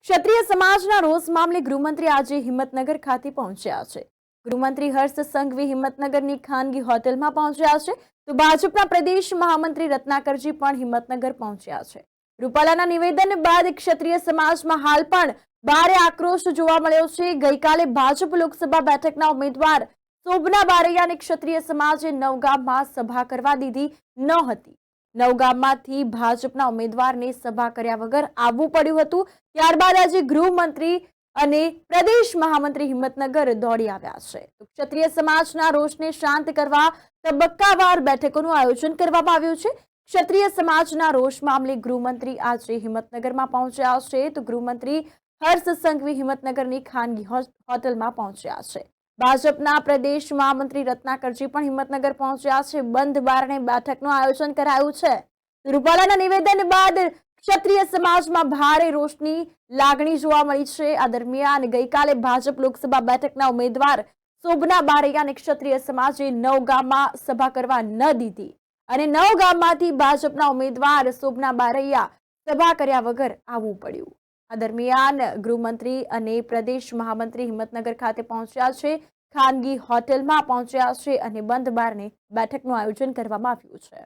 ક્ષત્રિય સમાજના રોષ મામલે ગૃહમંત્રી આજે હિંમતનગર ખાતે પહોંચ્યા છે। ગૃહમંત્રી હર્ષ સંઘવી હિંમતનગરની ખાનગી હોટેલમાં પહોંચ્યા છે, તો ભાજપના પ્રદેશ મહામંત્રી રત્નાકરજી પણ હિંમતનગર પહોંચ્યા છે। રૂપાલાના નિવેદન બાદ ક્ષત્રિય સમાજમાં હાલ પણ ભારે આક્રોશ જોવા મળ્યો છે। ગઈકાલે ભાજપ લોકસભા બેઠકના ઉમેદવાર શોભના બારૈયાને ક્ષત્રિય સમાજે નવગામમાં સભા કરવા દીધી ન હતી। નવગામમાંથી ભાજપના ઉમેદવારને સભા કર્યા વગર આવવું પડ્યું હતું। ત્યારબાદ આજે ગૃહમંત્રી અને પ્રદેશ મહામંત્રી હિંમતનગર દોડી આવ્યા છે। તો ક્ષત્રિય સમાજના રોષને શાંત કરવા તબક્કાવાર બેઠકોનું આયોજન કરવામાં આવ્યું છે। ક્ષત્રિય સમાજના રોષ મામલે ગૃહમંત્રી આજે હિંમતનગરમાં પહોંચ્યા છે, તો ગૃહમંત્રી હર્ષ સંઘવી હિંમતનગરની ખાનગી હોટલમાં પહોંચ્યા છે। ભાજપના પ્રદેશ મહામંત્રી રત્નાકરજી પણ હિંમતનગર પહોંચ્યા છે। બંધ બારણે બેઠકનું આયોજન કરાયું છે। રૂપાલાના નિવેદન બાદ ક્ષત્રિય સમાજમાં ભારે રોષની લાગણી જોવા મળી છે। આ દરમિયાન ગઈકાલે ભાજપ લોકસભા બેઠકના ઉમેદવાર શોભના બારૈયાને ક્ષત્રિય સમાજે નવગામમાં સભા કરવા ન દીધી અને નવગામમાંથી ભાજપના ઉમેદવાર શોભના બારૈયા સભા કર્યા વગર આવવું પડ્યું। આ દરમિયાન ગૃહમંત્રી અને પ્રદેશ મહામંત્રી હિંમતનગર ખાતે પહોંચ્યા છે, ખાનગી હોટેલમાં પહોંચ્યા છે અને બંધ બારણે બેઠકનું આયોજન કરવામાં આવ્યું છે।